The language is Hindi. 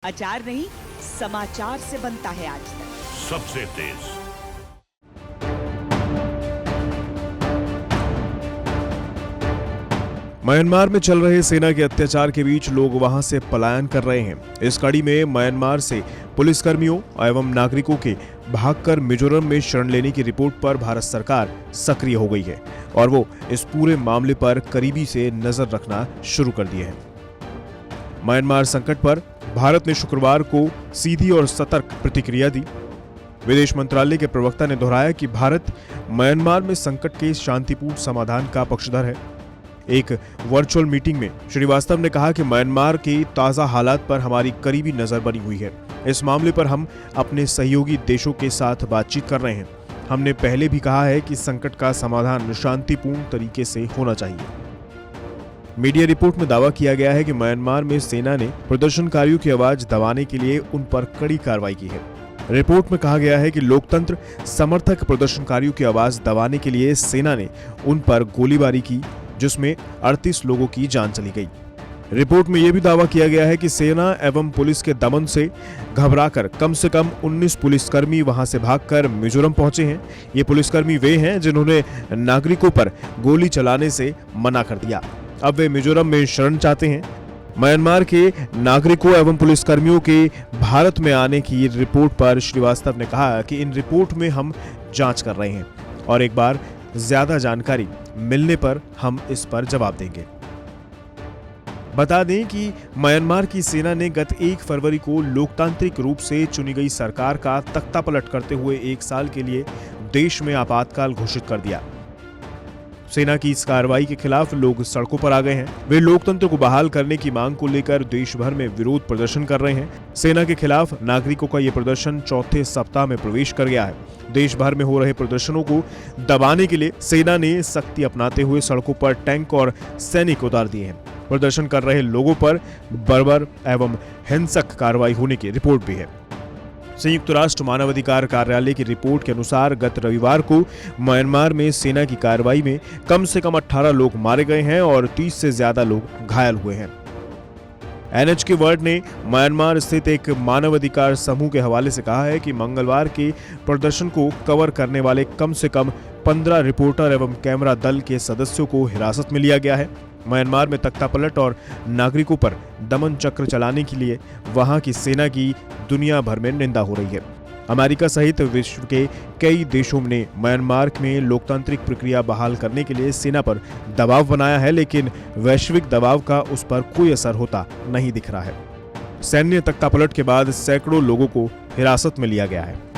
अचार नहीं, समाचार से बनता है आज तक। सबसे तेज। म्यांमार में चल रहे सेना के अत्याचार के बीच लोग वहां से पलायन कर रहे हैं। इस कड़ी में म्यांमार से पुलिसकर्मियों एवं नागरिकों के भागकर मिजोरम में शरण लेने की रिपोर्ट पर भारत सरकार सक्रिय हो गई है और वो इस पूरे मामले पर करीबी से नजर रखना शुरू कर दिए हैं। म्यांमार संकट पर भारत ने शुक्रवार को सीधी और सतर्क प्रतिक्रिया दी। विदेश मंत्रालय के प्रवक्ता ने दोहराया कि भारत म्यांमार में संकट के शांतिपूर्ण समाधान का पक्षधर है। एक वर्चुअल मीटिंग में श्रीवास्तव ने कहा कि म्यांमार के ताजा हालात पर हमारी करीबी नजर बनी हुई है। इस मामले पर हम अपने सहयोगी देशों के साथ बातचीत कर रहे हैं। हमने पहले भी कहा है कि संकट का समाधान शांतिपूर्ण तरीके से होना चाहिए। मीडिया रिपोर्ट में दावा किया गया है कि म्यांमार में सेना ने प्रदर्शनकारियों की आवाज दबाने के लिए उन पर कड़ी कार्रवाई की है। रिपोर्ट में कहा गया है कि लोकतंत्र समर्थक प्रदर्शनकारियों की आवाज दबाने के लिए सेना ने उन पर गोलीबारी की, जिसमें 38 लोगों की जान चली गई। रिपोर्ट में यह भी दावा किया गया है कि सेना एवं पुलिस के दमन से घबराकर कम से कम 19 पुलिसकर्मी वहां से भागकर मिजोरम पहुंचे हैं। ये पुलिसकर्मी वे हैं जिन्होंने नागरिकों पर गोली चलाने से मना कर दिया। अब वे मिजोरम में शरण चाहते हैं। म्यांमार के नागरिकों एवं पुलिसकर्मियों के भारत में आने की रिपोर्ट पर श्रीवास्तव ने कहा कि इन रिपोर्ट में हम जांच कर रहे हैं और एक बार ज्यादा जानकारी मिलने पर हम इस पर जवाब देंगे। बता दें कि म्यांमार की सेना ने गत 1 फरवरी को लोकतांत्रिक रूप से चुनी गई सरकार का तख्तापलट करते हुए 1 साल के लिए देश में आपातकाल घोषित कर दिया। सेना की इस कार्रवाई के खिलाफ लोग सड़कों पर आ गए हैं। वे लोकतंत्र को बहाल करने की मांग को लेकर देश भर में विरोध प्रदर्शन कर रहे हैं। सेना के खिलाफ नागरिकों का यह प्रदर्शन चौथे सप्ताह में प्रवेश कर गया है। देश भर में हो रहे प्रदर्शनों को दबाने के लिए सेना ने सख्ती अपनाते हुए सड़कों पर टैंक और सैनिक उतार दिए हैं। प्रदर्शन कर रहे लोगों पर बर्बर एवं हिंसक कार्रवाई होने की रिपोर्ट भी है। संयुक्त राष्ट्र मानवाधिकार कार्यालय की रिपोर्ट के अनुसार गत रविवार को म्यांमार में सेना की कार्रवाई में कम से कम 18 लोग मारे गए हैं और 30 से ज्यादा लोग घायल हुए हैं। NHK वर्ल्ड ने म्यांमार स्थित एक मानवाधिकार समूह के हवाले से कहा है कि मंगलवार के प्रदर्शन को कवर करने वाले कम से कम 15 रिपोर्टर एवं कैमरा दल के सदस्यों को हिरासत में लिया गया है। म्यांमार में तख्तापलट और नागरिकों पर दमन चक्र चलाने के लिए वहां की सेना की दुनिया भर में निंदा हो रही है। अमेरिका सहित विश्व के कई देशों ने म्यांमार में लोकतांत्रिक प्रक्रिया बहाल करने के लिए सेना पर दबाव बनाया है, लेकिन वैश्विक दबाव का उस पर कोई असर होता नहीं दिख रहा है। सैन्य तख्तापलट के बाद सैकड़ों लोगों को हिरासत में लिया गया है।